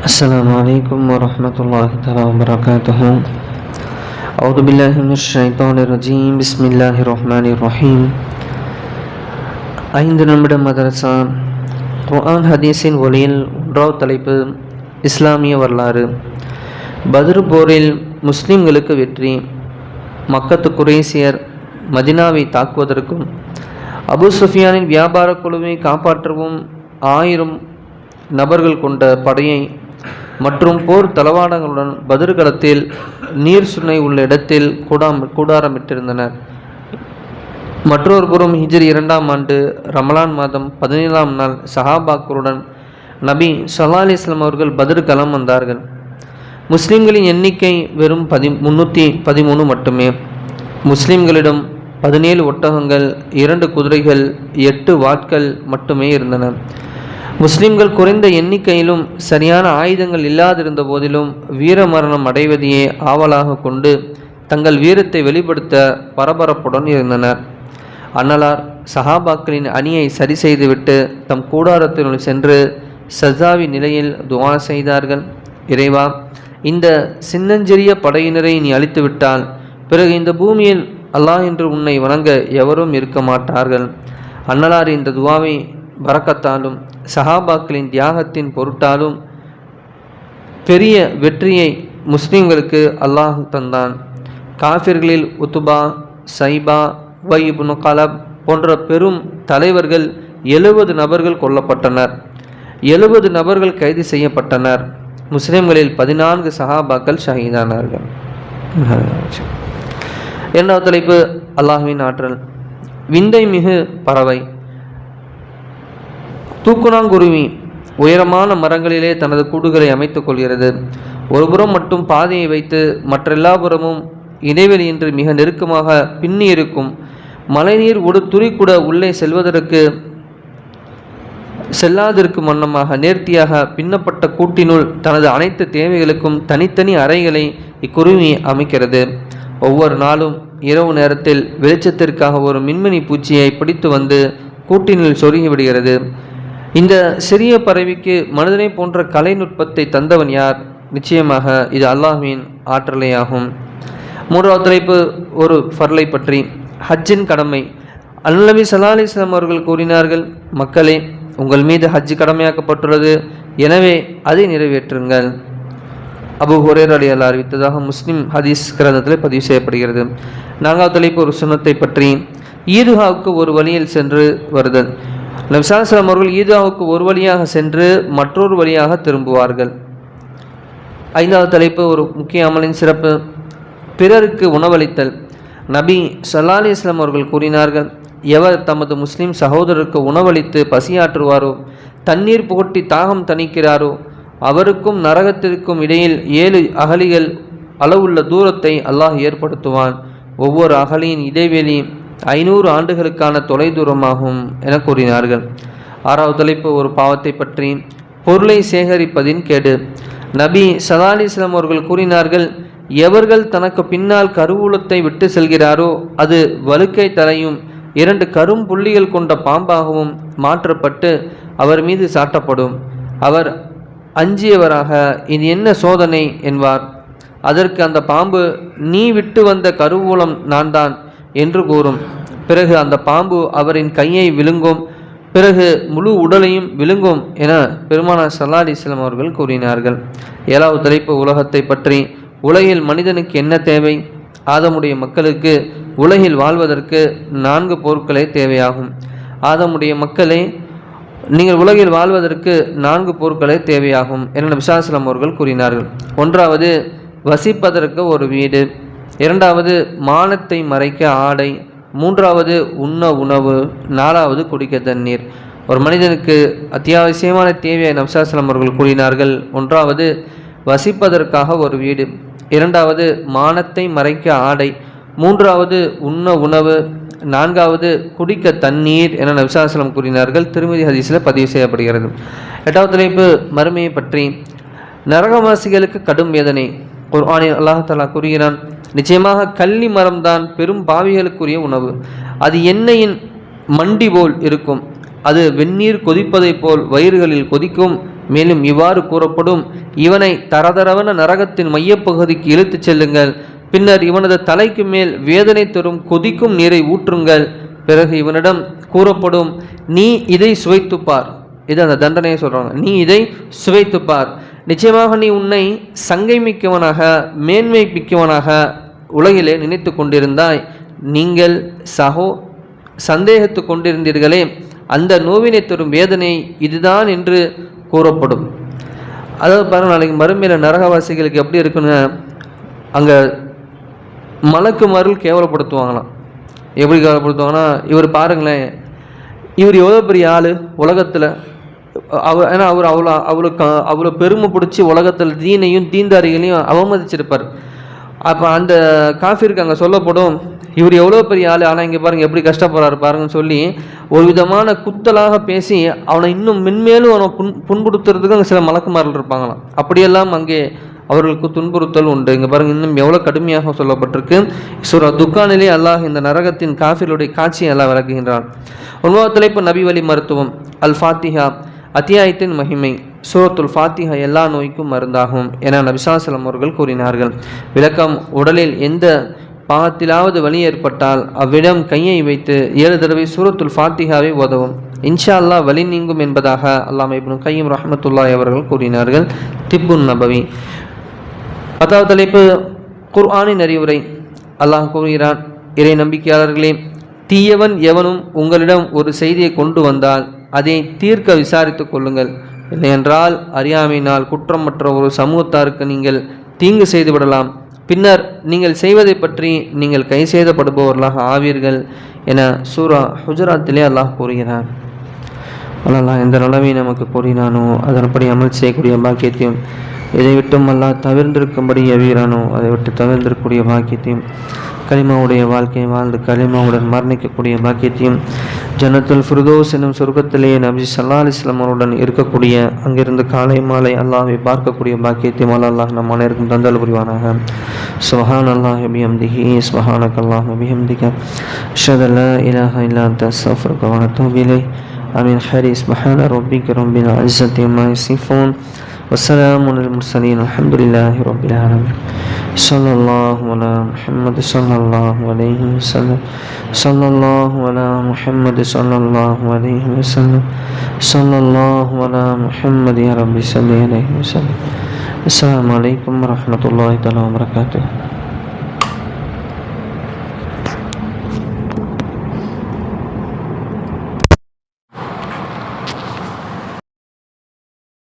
السلام عليكم ورحمة الله تعالى وبركاته. أعوذ بالله من الشيطان الرجيم. بسم الله الرحمن الرحيم. 5 நிமிட மதரசா குர்ஆன் ஹதீஸின் ஒளியில் ஒன்றாவது தலைப்பு இஸ்லாமிய வரலாறு. பத்ர் போரில் முஸ்லிம்களுக்கு வெற்றி. மக்கத்து குறைசியர் மதினாவை தாக்குவதற்கும் அபு சுஃபியானின் வியாபார குழுவை காப்பாற்றவும் 1000 நபர்கள் கொண்ட படையை மற்றும் போர் தளவாடங்களுடன் பத்ர் களத்தில் நீர் சுனை உள்ள இடத்தில் கூடாரமிட்டிருந்தனர். மற்றொரு புறம் ஹிஜ்ரி 2ஆம் ஆண்டு ரமலான் மாதம் 17ஆம் நாள் சஹாபாக்களுடன் நபி ஸல்லல்லாஹு அலைஹி வஸல்லம் அவர்கள் பத்ர் களம் வந்தார்கள். முஸ்லிம்களின் எண்ணிக்கை வெறும் 313 மட்டுமே. முஸ்லிம்களிடம் 17 ஒட்டகங்கள், 2 குதிரைகள், 8 வாட்கள் மட்டுமே இருந்தன. முஸ்லிம்கள் குறைந்த எண்ணிக்கையிலும் சரியான ஆயுதங்கள் இல்லாதிருந்த போதிலும் வீர மரணம் அடைவதையே ஆவலாக கொண்டு தங்கள் வீரத்தை வெளிப்படுத்த பரபரப்புடன் இருந்தனர். அன்னலார் சஹாபாக்களின் அணியை சரி செய்துவிட்டு தம் கூடாரத்தினுள் சென்று சஜாவி நிலையில் துஆ செய்தார்கள். இறைவா, இந்த சின்னஞ்சிறிய படையினரை நீ அழித்துவிட்டால் பிறகு இந்த பூமியில் அல்லாஹ் என்று உன்னை வணங்க எவரும் இருக்க மாட்டார்கள். அன்னலார் இந்த துவாவை பரக்கத்தாலும் சஹாபாக்களின் தியாகத்தின் பொருட்டாலும் பெரிய வெற்றியை முஸ்லிம்களுக்கு அல்லாஹ் தந்தான். காஃபிர்களில் உத்துபா, சைபா, உபை இப்னு கலப் போன்ற பெரும் தலைவர்கள் 70 நபர்கள் கொல்லப்பட்டனர். 70 நபர்கள் கைது செய்யப்பட்டனர். முஸ்லிம்களில் 14 சஹாபாக்கள் ஷஹீதானார்கள். இரண்டாவது தலைப்பு அல்லாஹ்வின் ஆற்றல். விந்தை மிகு பறவை தூக்குநாங்குருவி உயரமான மரங்களிலே தனது கூடுகளை அமைத்துக் கொள்கிறது. ஒருபுறம் மட்டும் பாதையை வைத்து மற்றெல்லா புறமும் இடைவெளியின்றி மிக நெருக்கமாக பின்னி இருக்கும். மழைநீர் ஒரு துளி கூட உள்ளே செல்லாதிருக்கும் வண்ணமாக நேர்த்தியாக பின்னப்பட்ட கூட்டினுள் தனது அனைத்து தேவைகளுக்கும் தனித்தனி அறைகளை இக்குருவி அமைக்கிறது. ஒவ்வொரு நாளும் இரவு நேரத்தில் வெளிச்சத்திற்காக ஒரு மின்மினி பூச்சியை பிடித்து வந்து கூட்டினுள் சொருகி விடுகிறது. இந்த சிறிய பறவைக்கு மனிதனை போன்ற கலைநுட்பத்தை தந்தவன் யார்? நிச்சயமாக இது அல்லாஹ்வின் ஆற்றலையாகும். மூன்றாவது தலைப்பு ஒரு ஃபர்லை பற்றி. ஹஜ்ஜின் கடமை. நபி ஸல்லல்லாஹு அலைஹி வஸல்லம் அவர்கள் கூறினார்கள், மக்களே, உங்கள் மீது ஹஜ் கடமையாக்கப்பட்டுள்ளது, எனவே அதை நிறைவேற்றுங்கள். அபூ ஹுரைரா ரலியல்லாஹு அறிவித்ததாக முஸ்லிம் ஹதீஸ் கிரந்தத்தில் பதிவு செய்யப்படுகிறது. நான்காவது தலைப்பு ஒரு சுன்னத்தை பற்றி. ஈதுகாவுக்கு ஒரு வழியில் சென்று வருதல். நபி ஸல்லல்லாஹு அலைஹி வஸல்லம் அவர்கள் ஈதுகாவுக்கு ஒரு வழியாக சென்று மற்றொரு வழியாக திரும்புவார்கள். ஐந்தாவது தலைப்பு ஒரு முக்கிய அமலின் சிறப்பு. பிறருக்கு உணவளித்தல். நபி ஸல்லல்லாஹு அலைஹி வஸல்லம் அவர்கள் கூறினார்கள், எவர் தமது முஸ்லிம் சகோதரருக்கு உணவளித்து பசியாற்றுவாரோ, தண்ணீர் புகட்டி தாகம் தணிக்கிறாரோ, அவருக்கும் நரகத்திற்கும் இடையில் 7 அகலிகள் அளவுள்ள தூரத்தை அல்லாஹ் ஏற்படுத்துவான். ஒவ்வொரு அகலியின் இடைவெளி 500 ஆண்டுகளுக்கான தொலை தூரமாகும் என கூறினார்கள். ஆறாவது தலைப்பு ஒரு பாவத்தை பற்றி. பொருளை சேகரிப்பதின் கேடு. நபி ஸல்லல்லாஹு அலைஹி வஸல்லம் அவர்கள் கூறினார்கள், எவர்கள் தனக்கு பின்னால் கருவூலத்தை விட்டு செல்கிறாரோ அது வழுக்கை தலையும் 2 கரும் புள்ளிகள் கொண்ட பாம்பாகவும் மாற்றப்பட்டு அவர் மீது சாட்டப்படும். அவர் அஞ்சியவராக இது என்ன சோதனை என்பார். அதற்கு அந்த பாம்பு, நீ விட்டு வந்த கருவூலம் நான் தான் என்று கூறும். பிறகு அந்த பாம்பு அவரின் கையை விழுங்கும், பிறகு முழு உடலையும் விழுங்கும் என பெருமானார் ஸல்லல்லாஹு அலைஹி வஸல்லம் அவர்கள் கூறினார்கள். ஏழாவது தலைப்பு உலகத்தை பற்றி. உலகில் மனிதனுக்கு என்ன தேவை? ஆதமுடைய மக்களுக்கு உலகில் வாழ்வதற்கு 4 பொருட்களே தேவையாகும். ஆதமுடைய மக்களே, நீங்கள் உலகில் வாழ்வதற்கு 4 பொருட்களே தேவையாகும் என நபி ஸல்லல்லாஹு அலைஹி வஸல்லம் அவர்கள் கூறினார்கள். ஒன்றாவது வசிப்பதற்கு ஒரு வீடு, இரண்டாவது மானத்தை மறைக்க ஆடை, மூன்றாவது உண்ண உணவு, 4வது குடிக்க தண்ணீர். ஒரு மனிதனுக்கு அத்தியாவசியமான தேவையை நபி ஸல்லல்லாஹு அலைஹி வஸல்லம் அவர்கள் கூறினார்கள். ஒன்றாவது வசிப்பதற்காக ஒரு வீடு, இரண்டாவது மானத்தை மறைக்க ஆடை, மூன்றாவது உண்ண உணவு, 4வது குடிக்க தண்ணீர் என நபி ஸல்லல்லாஹு அலைஹி வஸல்லம் கூறினார்கள். திருமதி ஹதீஸில் பதிவு செய்யப்படுகிறது. 8வது தலைப்பு மறுமையை பற்றி. நரகவாசிகளுக்கு கடும் வேதனை. குர்ஆனில் அல்லாஹ் தஆலா கூறுகிறான், நிச்சயமாக கள்ளி மரம்தான் பெரும் பாவிகளுக்குரிய உணவு. அது எண்ணெயின் மண்டி போல் இருக்கும். அது வெந்நீர் கொதிப்பதைப் போல் வயிறுகளில் கொதிக்கும். மேலும் இவ்வாறு கூறப்படும், இவனை தரதரவன நரகத்தின் மையப்பகுதிக்கு இழுத்துச் செல்லுங்கள், பின்னர் இவனது தலைக்கு மேல் வேதனை தரும் கொதிக்கும் நீரை ஊற்றுங்கள், பிறகு இவனிடம் கூறப்படும், நீ இதை சுவைத்துப்பார். இது அந்த தண்டனையை சொல்கிறாங்க. நீ இதை சுவைத்துப்பார், நிச்சயமாக நீ உன்னை சங்கை மிக்கவனாக மேன்மை மிக்கவனாக உலகிலே நினைத்து கொண்டிருந்தாய். நீங்கள் சந்தேகத்து கொண்டிருந்தீர்களே, அந்த நோவினை தரும் வேதனை இதுதான் என்று கூறப்படும். அதாவது பாருங்கள், நாளைக்கு மறுமையில் நரகவாசிகளுக்கு எப்படி இருக்குன்னு, அங்கே மலக்கு மருள் கேவலப்படுத்துவாங்களாம். எப்படி கேவலப்படுத்துவாங்கன்னா, இவர் பாருங்களேன், இவர் எவ்வளோ பெரிய ஆள் உலகத்தில், ஏன்னா அவர் அவ்வளோ பெருமை பிடிச்சி உலகத்தில் தீனையும் தீந்தாரிகளையும் அவமதிச்சிருப்பார். அப்போ அந்த காஃபிருக்கு அங்கே சொல்லப்படும், இவர் எவ்வளோ பெரிய ஆள், ஆனால் இங்கே பாருங்கள் எப்படி கஷ்டப்படுறாரு பாருங்கன்னு சொல்லி ஒரு விதமான குத்தலாக பேசி அவனை இன்னும் மென்மேலும் அவனை புண்படுத்துறதுக்கு அங்கே சில மலக்குமார்கள் இருப்பாங்களாம். அப்படியெல்லாம் அங்கே அவர்களுக்கு துன்புறுத்தல் உண்டு. இங்கே பாருங்கள், இன்னும் எவ்வளோ கடுமையாக சொல்லப்பட்டிருக்கு. சூரா துக்கானிலே அல்லாஹ் இந்த நரகத்தின் காஃபிருடைய காட்சியை எல்லாம் விளக்குகின்றான். ஒன்பதாவது தலைப்பு நபி வழி மருத்துவம். அல் ஃபாத்திஹா அத்தியாயத்தின் மகிமை. சூரத்துல் ஃபாத்திஹா எல்லா நோய்க்கும் மருந்தாகும் என நபிசாசலம் அவர்கள் கூறினார்கள். விளக்கம்: உடலில் எந்த பாகத்திலாவது வலி ஏற்பட்டால் அவ்விடம் கையை வைத்து 7 தடவை சூரத்துல் ஃபாத்திஹாவை உதவும், இன்ஷா அல்லாஹ் வலி நீங்கும் என்பதாக அல்லாமா இப்னு கையிம் ரஹ்மத்துல்லாஹி அவர்கள் கூறினார்கள். திப்புன் நபவி. 10வது தலைப்பு குர்ஆனின் அறிவுரை. அல்லாஹ் கூறுகிறான், இறை நம்பிக்கையாளர்களே, தீயவன் எவனும் உங்களிடம் ஒரு செய்தியை கொண்டு வந்தால் அதை தீர்க்க விசாரித்து கொள்ளுங்கள். இல்லையென்றால் அறியாமையினால் குற்றமற்ற ஒரு சமூகத்தாருக்கு நீங்கள் தீங்கு செய்துவிடலாம். பின்னர் நீங்கள் செய்வதை பற்றி நீங்கள் கை செய்தப்படுபவர்களாக ஆவீர்கள் என சூரா ஹுஜராத்திலே அல்லாஹ் கூறுகிறார். அல்லாஹ் எந்த நிலைமை நமக்கு கூறினானோ அதன்படி அமல் செய்யக்கூடிய பாக்கியத்தையும், இதை விட்டும் அல்லாஹ் தவிர்ந்திருக்கும்படி எவீரானோ அதை விட்டு தவிர்ந்திருக்கக்கூடிய பாக்கியத்தையும், கலிமாவுடைய வாழ்க்கையை வாழ்ந்து கலிமாவுடன் மரணிக்கக்கூடிய பாக்கியத்தையும், ஜன்னத்துல் ஃபிர்தௌஸ் என்னும் சொர்க்கத்திலேயே நபி ஸல்லல்லாஹு அலைஹி வஸல்லம் அவருடன் இருக்கக்கூடிய, அங்கிருந்து காலை மாலை அல்லாஹ்வை பார்க்கக்கூடிய பாக்கியத்தையும் அல்லாஹ் நம் அனைவருக்கும் தந்தல் புரிவானாக. சுப்ஹானல்லாஹி பிஹம்திஹி சுப்ஹானக்கல்லாஹு பிஹம்திக அஷ்ஹது அல்லா இலாஹா இல்லா அன்த அஸ்தக்ஃபிருக வ அத்தூபு இலைக். ஆமீன். ஹரி சுப்ஹான ரப்பிக ரப்பில் இஸ்ஸத்தி அம்மா யசிஃபூன் வஸ்ஸலாமு அலல் முர்ஸலீன் அல்ஹம்துலில்லாஹி ரப்பில் ஆலமீன். ஸல்லல்லாஹு அலா முஹம்மது ஸல்லல்லாஹு அலைஹி வஸல்லம். ஸல்லல்லாஹு அலா முஹம்மது ஸல்லல்லாஹு அலைஹி வஸல்லம். ஸல்லல்லாஹு அலா முஹம்மது யா ரப்பி ஸல்லி அலைஹி வஸல்லம். அஸ்ஸலாமு அலைக்கும் வரஹ்மத்துல்லாஹி தஆலா வ பரகாத்துஹு.